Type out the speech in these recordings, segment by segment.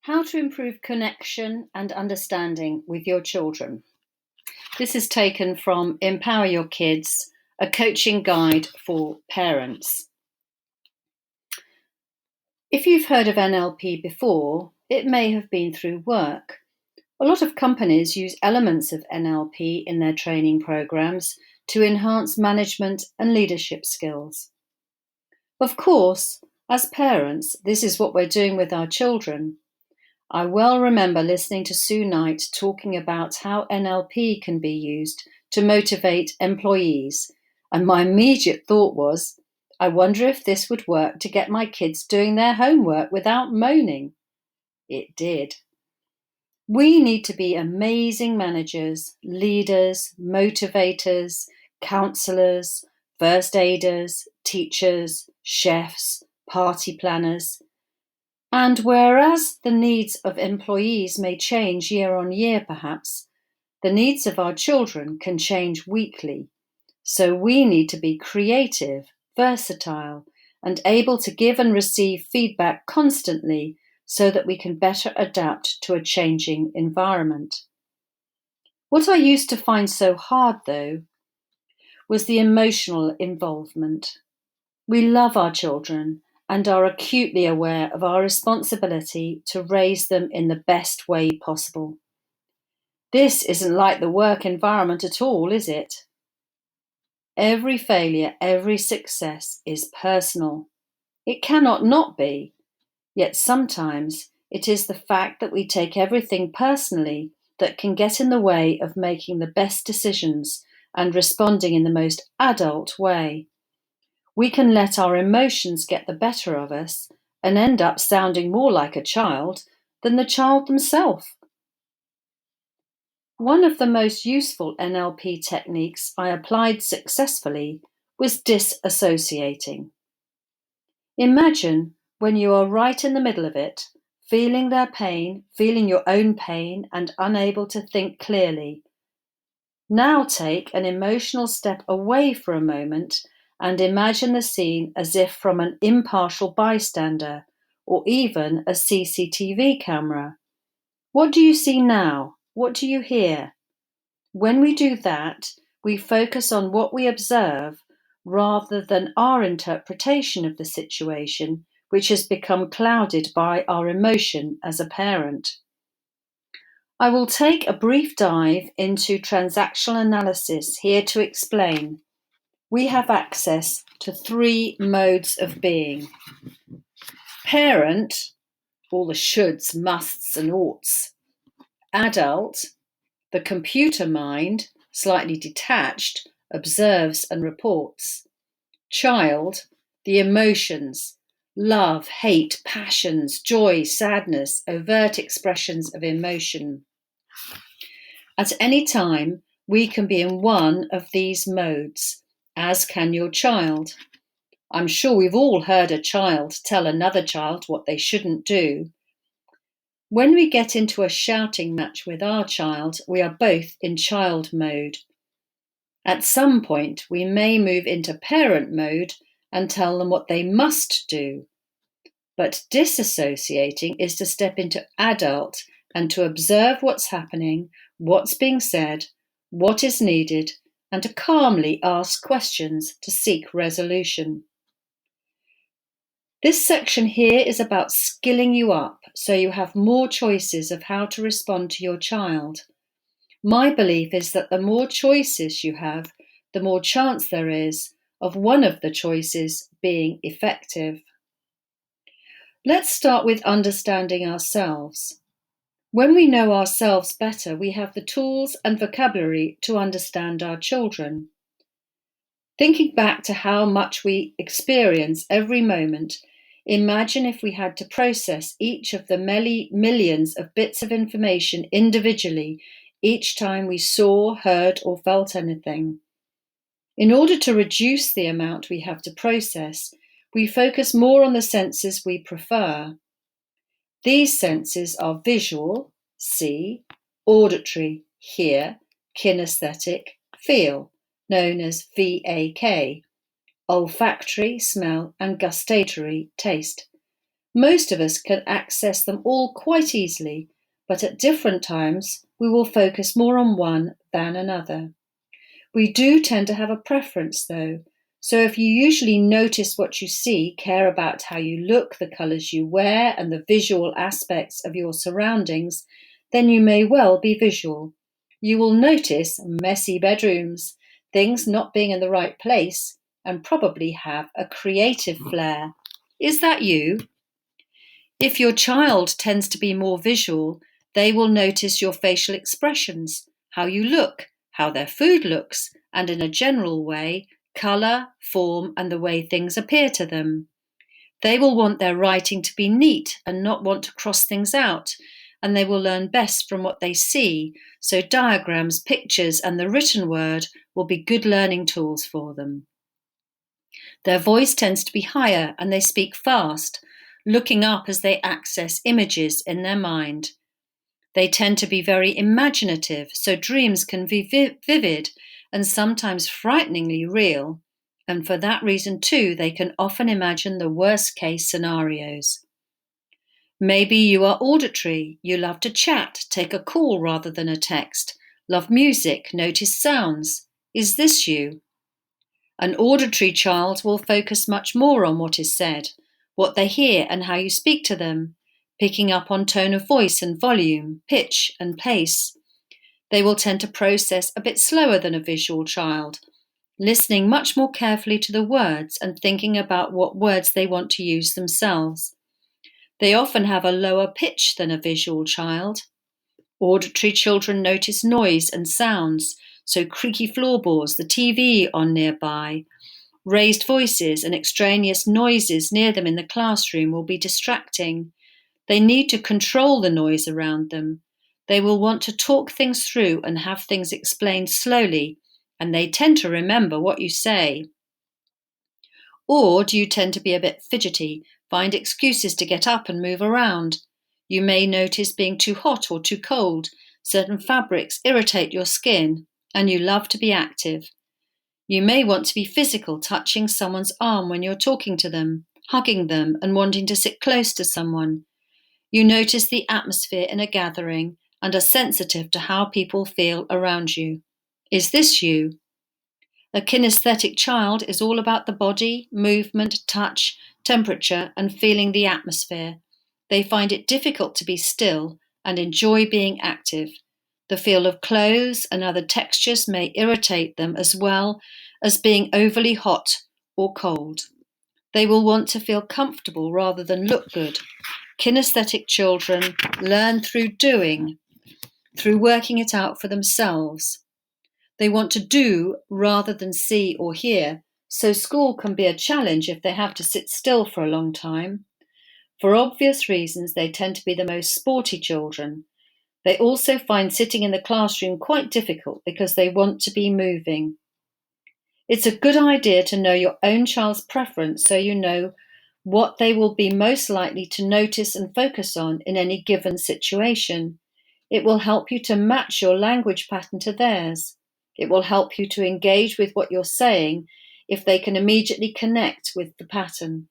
How to improve connection and understanding with your children. This is taken from Empower Your Kids, a coaching guide for parents. If you've heard of NLP before, it may have been through work. A lot of companies use elements of NLP in their training programs to enhance management and leadership skills. Of course, as parents, this is what we're doing with our children. I well remember listening to Sue Knight talking about how NLP can be used to motivate employees, and my immediate thought was, I wonder if this would work to get my kids doing their homework without moaning. It did. We need to be amazing managers, leaders, motivators, counsellors, first aiders, teachers, chefs, party planners. And whereas the needs of employees may change year on year, perhaps, the needs of our children can change weekly. So we need to be creative, versatile, and able to give and receive feedback constantly so that we can better adapt to a changing environment. What I used to find so hard, though, was the emotional involvement. We love our children and are acutely aware of our responsibility to raise them in the best way possible. This isn't like the work environment at all, is it? Every failure, every success is personal. It cannot not be. Yet sometimes it is the fact that we take everything personally that can get in the way of making the best decisions and responding in the most adult way. We can let our emotions get the better of us and end up sounding more like a child than the child themselves. One of the most useful NLP techniques I applied successfully was disassociating. Imagine when you are right in the middle of it, feeling their pain, feeling your own pain, and unable to think clearly. Now take an emotional step away for a moment and imagine the scene as if from an impartial bystander or even a CCTV camera. What do you see now? What do you hear? When we do that, we focus on what we observe rather than our interpretation of the situation, which has become clouded by our emotion as a parent. I will take a brief dive into transactional analysis here to explain. We have access to 3 modes of being. Parent, all the shoulds, musts, and oughts. Adult, the computer mind, slightly detached, observes and reports. Child, the emotions, love, hate, passions, joy, sadness, overt expressions of emotion. At any time, we can be in one of these modes, as can your child. I'm sure we've all heard a child tell another child what they shouldn't do. When we get into a shouting match with our child, we are both in child mode. At some point, we may move into parent mode and tell them what they must do. But disassociating is to step into adult and to observe what's happening, what's being said, what is needed, and to calmly ask questions to seek resolution. This section here is about skilling you up so you have more choices of how to respond to your child. My belief is that the more choices you have, the more chance there is of one of the choices being effective. Let's start with understanding ourselves. When we know ourselves better, we have the tools and vocabulary to understand our children. Thinking back to how much we experience every moment, imagine if we had to process each of the many millions of bits of information individually each time we saw, heard, or felt anything. In order to reduce the amount we have to process, we focus more on the senses we prefer. These senses are visual, see, auditory, hear, kinesthetic, feel, known as VAK, olfactory, smell, and gustatory, taste. Most of us can access them all quite easily, but at different times we will focus more on one than another. We do tend to have a preference though, so if you usually notice what you see, care about how you look, the colours you wear, and the visual aspects of your surroundings, then you may well be visual. You will notice messy bedrooms, things not being in the right place, and probably have a creative flair. Is that you? If your child tends to be more visual, they will notice your facial expressions, how you look, how their food looks, and in a general way, colour, form, and the way things appear to them. They will want their writing to be neat and not want to cross things out, and they will learn best from what they see, so diagrams, pictures, and the written word will be good learning tools for them. Their voice tends to be higher and they speak fast, looking up as they access images in their mind. They tend to be very imaginative, so dreams can be vivid and sometimes frighteningly real. And for that reason, too, they can often imagine the worst case scenarios. Maybe you are auditory. You love to chat, take a call rather than a text, love music, notice sounds. Is this you? An auditory child will focus much more on what is said, what they hear and how you speak to them, picking up on tone of voice and volume, pitch and pace. They will tend to process a bit slower than a visual child, listening much more carefully to the words and thinking about what words they want to use themselves. They often have a lower pitch than a visual child. Auditory children notice noise and sounds, so creaky floorboards, the TV on nearby, raised voices and extraneous noises near them in the classroom will be distracting. They need to control the noise around them. They will want to talk things through and have things explained slowly, and they tend to remember what you say. Or do you tend to be a bit fidgety, find excuses to get up and move around? You may notice being too hot or too cold, certain fabrics irritate your skin, and you love to be active. You may want to be physical, touching someone's arm when you're talking to them, hugging them, and wanting to sit close to someone. You notice the atmosphere in a gathering and are sensitive to how people feel around you. Is this you? A kinesthetic child is all about the body, movement, touch, temperature, and feeling the atmosphere. They find it difficult to be still and enjoy being active. The feel of clothes and other textures may irritate them as well as being overly hot or cold. They will want to feel comfortable rather than look good. Kinesthetic children learn through doing, through working it out for themselves. They want to do rather than see or hear, so school can be a challenge if they have to sit still for a long time. For obvious reasons, they tend to be the most sporty children. They also find sitting in the classroom quite difficult because they want to be moving. It's a good idea to know your own child's preference so you know what they will be most likely to notice and focus on in any given situation. It will help you to match your language pattern to theirs. It will help you to engage with what you're saying if they can immediately connect with the pattern.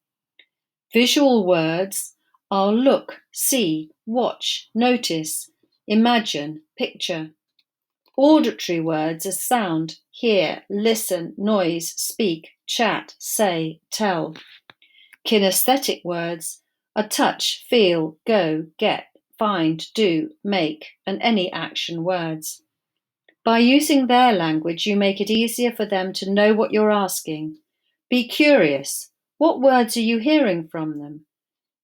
Visual words are look, see, watch, notice, imagine, picture. Auditory words are sound, hear, listen, noise, speak, chat, say, tell. Kinesthetic words are touch, feel, go, get, find, do, make, and any action words. By using their language, you make it easier for them to know what you're asking. Be curious. What words are you hearing from them?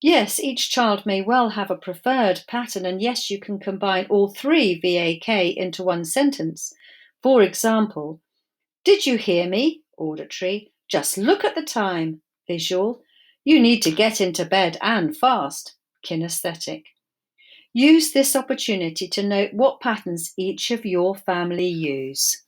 Yes, each child may well have a preferred pattern, and yes, you can combine all three VAK into one sentence. For example, did you hear me? Auditory. Just look at the time. Visual. You need to get into bed and fast. Kinesthetic. Use this opportunity to note what patterns each of your family use.